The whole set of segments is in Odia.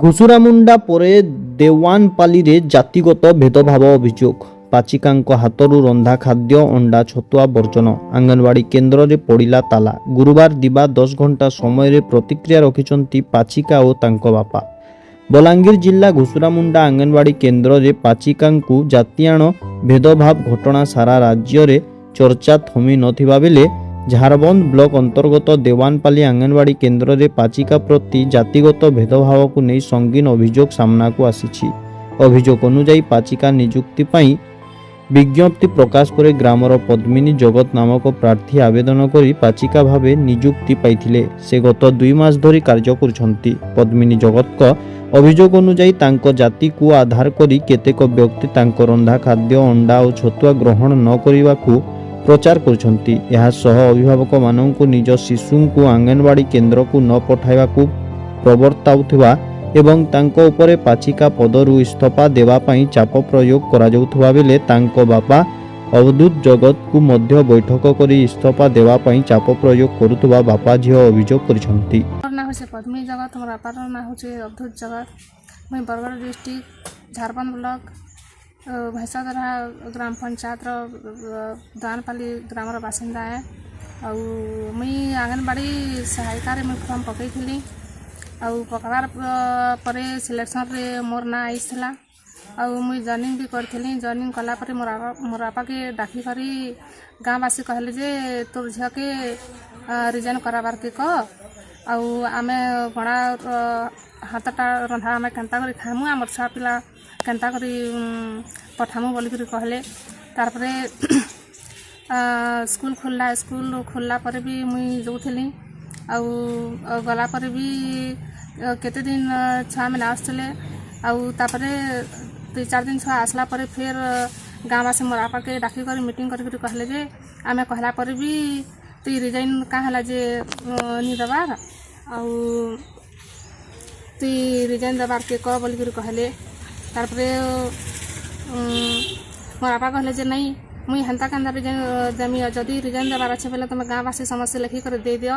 ଘୁଷୁରାମୁଣ୍ଡା ପରେ ଦେୱାନପାଲିରେ ଜାତିଗତ ଭେଦଭାବ ଅଭିଯୋଗ। ପାଚିକାଙ୍କ ହାତରୁ ରନ୍ଧା ଖାଦ୍ୟ, ଅଣ୍ଡା, ଛତୁଆ ବର୍ଜନ। ଅଙ୍ଗନବାଡ଼ି କେନ୍ଦ୍ରରେ ପଡ଼ିଲା ତାଲା। ଗୁରୁବାର ଦିବା 10 ଘଣ୍ଟା ସମୟରେ ପ୍ରତିକ୍ରିୟା ରଖିଛନ୍ତି ପାଚିକା ଓ ତାଙ୍କ ବାପା। ବଲାଙ୍ଗୀର ଜିଲ୍ଲା ଘୁଷୁରାମୁଣ୍ଡା ଅଙ୍ଗନବାଡ଼ି କେନ୍ଦ୍ରରେ ପାଚିକାଙ୍କୁ ଜାତିଆଣ ଭେଦଭାବ ଘଟଣା ସାରା ରାଜ୍ୟରେ ଚର୍ଚ୍ଚା ଥମି ନଥିବା ବେଳେ ଝାରବନ୍ଦ ବ୍ଲକ ଅନ୍ତର୍ଗତ ଦେୱାନପାଲି ଅଙ୍ଗନବାଡ଼ି କେନ୍ଦ୍ରରେ ପାଚିକା ପ୍ରତି ଜାତିଗତ ଭେଦଭାବକୁ ନେଇ ସଙ୍ଗୀନ ଅଭିଯୋଗ ସାମ୍ନାକୁ ଆସିଛି। ଅଭିଯୋଗ ଅନୁଯାୟୀ ପାଚିକା ନିଯୁକ୍ତି ପାଇଁ ବିଜ୍ଞପ୍ତି ପ୍ରକାଶ ପରେ ଗ୍ରାମର ପଦ୍ମିନୀ ଜଗତ ନାମକ ପ୍ରାର୍ଥୀ ଆବେଦନ କରି ପାଚିକା ଭାବେ ନିଯୁକ୍ତି ପାଇଥିଲେ। ସେ ଗତ 2 ମାସ ଧରି କାର୍ଯ୍ୟ କରୁଛନ୍ତି। ପଦ୍ମିନୀ ଜଗତଙ୍କ ଅଭିଯୋଗ ଅନୁଯାୟୀ ତାଙ୍କ ଜାତିକୁ ଆଧାର କରି କେତେକ ବ୍ୟକ୍ତି ତାଙ୍କ ରନ୍ଧା ଖାଦ୍ୟ, ଅଣ୍ଡା ଓ ଛତୁଆ ଗ୍ରହଣ ନ କରିବାକୁ ପ୍ରଚାର କରୁଛନ୍ତି। ଏହାସହ ଅଭିଭାବକମାନଙ୍କୁ ନିଜ ଶିଶୁଙ୍କୁ ଅଙ୍ଗନବାଡ଼ି କେନ୍ଦ୍ରକୁ ନ ପଠାଇବାକୁ ପ୍ରବର୍ତ୍ତାଉଥିବା ଏବଂ ତାଙ୍କ ଉପରେ ପାଚିକା ପଦରୁ ଇସ୍ତଫା ଦେବା ପାଇଁ ଚାପ ପ୍ରୟୋଗ କରାଯାଉଥିବା ବେଳେ ତାଙ୍କ ବାପା ଅବଧୂତ ଜଗତଙ୍କୁ ମଧ୍ୟ ବୈଠକ କରି ଇସ୍ତଫା ଦେବା ପାଇଁ ଚାପ ପ୍ରୟୋଗ କରୁଥିବା ବାପା ଝିଅ ଅଭିଯୋଗ କରିଛନ୍ତି। ପଦ୍ମିନୀ ଜଗତ, ମୋର ବାପାର ନାଁ ହେଉଛି ଅବଧୂତ ଜଗତ। ମୁଇଁ ବରଗଡ଼ ଡିଷ୍ଟ୍ରିକ୍ଟ ଝାରବନ୍ଦ ବ୍ଲକ ଭୈସାଦରା ଗ୍ରାମ ପଞ୍ଚାୟତର ଦେୱାନପାଲି ଗ୍ରାମର ବାସିନ୍ଦା ହେ। ଆଉ ମୁଇଁ ଅଙ୍ଗନବାଡ଼ି ସହାୟିକାରେ ମୁଇଁ ଫର୍ମ ପକାଇଥିଲି। ଆଉ ପକାଇବାର ପରେ ସିଲେକ୍ସନ୍ରେ ମୋର ନାଁ ଆସିଥିଲା। ଆଉ ମୁଇଁ ଜଏନିଂ ବି କରିଥିଲି। ଜଏନିଂ କଲାପରେ ମୋର ବାପାକେ ଡାକିକରି ଗାଁବାସୀ କହିଲେ ଯେ ତୋର ଝିଅକେ ରିଜାଇନ୍ କରାବାର୍କେ କହ। ଆଉ ଆମେ ଗଣା ହାତଟା ରନ୍ଧା ଆମେ କେନ୍ତା କରି ଖାଇମୁ, ଆମର ଛୁଆ ପିଲା କେନ୍ତା କରି ପଠାମୁ ବୋଲିକରି କହିଲେ। ତାପରେ ସ୍କୁଲ ଖୋଲିଲା ପରେ ବି ମୁଇଁ ଯାଉଥିଲି। ଆଉ ଗଲା ପରେ ବି କେତେ ଦିନ ଛୁଆମାନେ ଆସୁଥିଲେ। ଆଉ ତାପରେ 2-4 ଦିନ ଛୁଆ ଆସିଲା ପରେ ଫେର୍ ଗାଁବାସୀ ମୋର ବାପାକେ ଡାକିକରି ମିଟିଂ କରିକରି କହିଲେ ଯେ ଆମେ କହିଲା ପରେ ବି ତୁଇ ରିଜାଇନ୍ କାଁ ହେଲା ଯେ ନି ଦେବାର୍, ଆଉ ତୁଇ ରିଜାଇନ୍ ଦେବାର୍କେ କହ ବୋଲିକରି କହିଲେ। ତାପରେ ମୋର ବାପା କହିଲେ ଯେ ନାଇଁ ମୁଇଁ ହେନ୍ତା କେନ୍ତା ରିଜାଇନ୍ ଦେମି, ଯଦି ରିଜାଇନ୍ ଦେବାର ଅଛି ବୋଲେ ତୁମେ ଗାଁବାସୀ ସମସ୍ତେ ଲେଖିକରି ଦେଇଦିଅ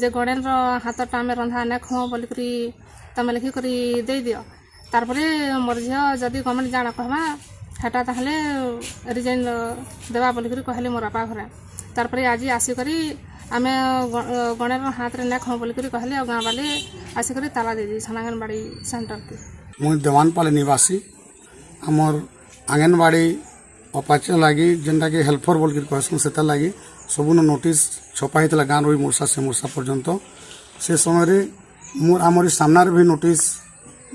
ଯେ ଗଡ଼େନର ହାତଟା ଆମେ ରନ୍ଧା ନାଇଁ ଖାଉ ବୋଲିକରି ତୁମେ ଲେଖିକରି ଦେଇଦିଅ। ତାପରେ ମୋର ଝିଅ ଯଦି ଗଭର୍ଣ୍ଣମେଣ୍ଟ ଜାଣା କହିବା ହେଟା ତାହେଲେ ରିଜାଇନ୍ ଦେବା ବୋଲିକରି କହିଲେ ମୋର ବାପା ଘରେ। ତାପରେ ଆଜି ଆସିକରି ଆମେ ଗଣେର ହାତରେ ନାଇଁ ଖାଉ ବୋଲିକରି କହିଲେ। ଆଉ ଗାଁ ବାଲେ ଆସିକରି ତାଲା ଦେଇଦେଇଛନ୍ ଅଙ୍ଗନବାଡ଼ି ସେଣ୍ଟରକେ। ମୁଇଁ ଦେୱାନପାଲି ନିବାସୀ। ଆମର୍ ଅଙ୍ଗନବାଡ଼ି ଅପାଚ ଲାଗି ଯେନ୍ଟାକି ହେଲ୍ପର ବୋଲିକିରି କହେସୁଁ ସେତାର୍ ଲାଗି ସବୁନ ନୋଟିସ୍ ଛପା ହେଇଥିଲା ଗାଁର ଇ ମୂର୍ଷା ସେ ମୂର୍ଷା ପର୍ଯ୍ୟନ୍ତ। ସେ ସମୟରେ ଆମର୍ ଇ ସାମ୍ନାରେ ବି ନୋଟିସ୍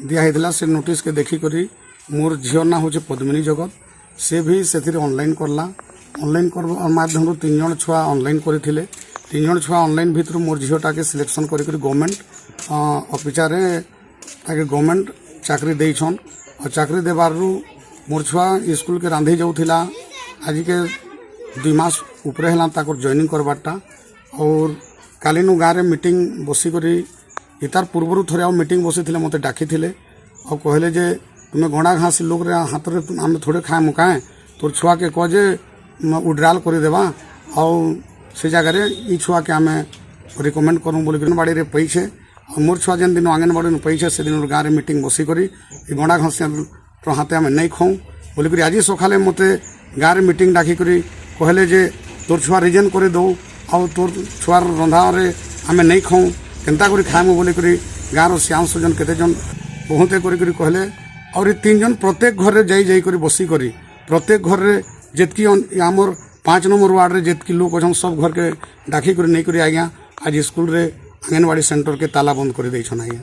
ଦିଆ ହେଇଥିଲା। ସେ ନୋଟିସ୍କେ ଦେଖିକରି ମୋର୍ ଝିଅର ନାଁ ହେଉଛି ପଦ୍ମିନୀ ଜଗତ। ସେ ବି ସେଥିରେ ଅନଲାଇନ୍ କରଲା। ଅନଲାଇନ୍ କରିବା ମାଧ୍ୟମରୁ 3 ଜଣ ଛୁଆ ଅନଲାଇନ୍ କରିଥିଲେ। 3 ଜଣ ଛୁଆ ଅନଲାଇନ୍ ଭିତରୁ ମୋର୍ ଝିଅଟାକେ ସିଲେକ୍ସନ୍ କରିକରି ଗଭର୍ଣ୍ଣମେଣ୍ଟ ଅଫିସରେ ତାକେ ଗଭର୍ଣ୍ଣମେଣ୍ଟ ଚାକିରି ଦେଇଛନ୍। ଆଉ ଚାକିରି ଦେବାରୁ ମୋର୍ ଛୁଆ ସ୍କୁଲକେ ରାନ୍ଧି ଯାଉଥିଲା। ଆଜିକେ 2 ମାସ ଉପରେ ହେଲା ତାଙ୍କର ଜଏନିଂ କରବାରଟା। ଆଉ କାଲିନୁ ଗାଁରେ ମିଟିଂ ବସିକରି ଇତାର ପୂର୍ବରୁ ଥରେ ଆଉ ମିଟିଂ ବସିଥିଲେ, ମୋତେ ଡାକିଥିଲେ। ଆଉ କହିଲେ ଯେ ତୁମେ ଗଣା ଘାସ ଲୋକରେ ହାତରେ ଆମେ ଥୋଡ଼େ ଖାଏମୁ କାଏଁ, ତୋର ଛୁଆକେ କହ ଯେ ଉଡ୍ରାଲ୍ କରିଦେବା। ଆଉ ସେ ଜାଗାରେ ଇ ଛୁଆକେ ଆମେ ରିକମେଣ୍ଡ କରୁଁ ବୋଲିକରି ଅଙ୍ଗନବାଡ଼ିରେ ପାଇଛେ। ଆଉ ମୋର୍ ଛୁଆ ଯେନ୍ ଦିନ ଅଙ୍ଗନବାଡ଼ିନୁ ପାଇଛେ ସେଦିନରୁ ଗାଁରେ ମିଟିଂ ବସିକରି ଇ ଗଣା ଘାସ ହାତେ ଆମେ ନାଇଁ ଖାଉଁ ବୋଲିକରି ଆଜି ସକାଳେ ମୋତେ ଗାଁରେ ମିଟିଂ ଡାକିକରି କହିଲେ ଯେ ତୋର ଛୁଆ ରିଜାଇନ୍ କରିଦେଉ, ଆଉ ତୋର ଛୁଆର ରନ୍ଧାରେ ଆମେ ନାଇଁ ଖାଉଁ, କେନ୍ତା କରି ଖାଇମୁ ବୋଲିକରି ଗାଁର ଶ୍ୟାମ ସୁଜନ କେତେଜଣ ବହୁତେ କରିକରି କହିଲେ। ଆହୁରି 3 ଜଣ ପ୍ରତ୍ୟେକ ଘରେ ଯାଇକରି ବସିକରି ପ୍ରତ୍ୟେକ ଘରରେ ଯେତ୍କି ଆମର୍ 5 ନମ୍ବର ୱାର୍ଡ଼ରେ ଯେତ୍କି ଲୋକ ଅଛନ୍ ସବୁ ଘରକେ ଡାକିକରି ନେଇକରି ଆଜ୍ଞା ଆଜି ସ୍କୁଲରେ ଅଙ୍ଗନବାଡ଼ି ସେଣ୍ଟରକେ ତାଲା ବନ୍ଦ କରି ଦେଇଛନ୍ ଆଜ୍ଞା।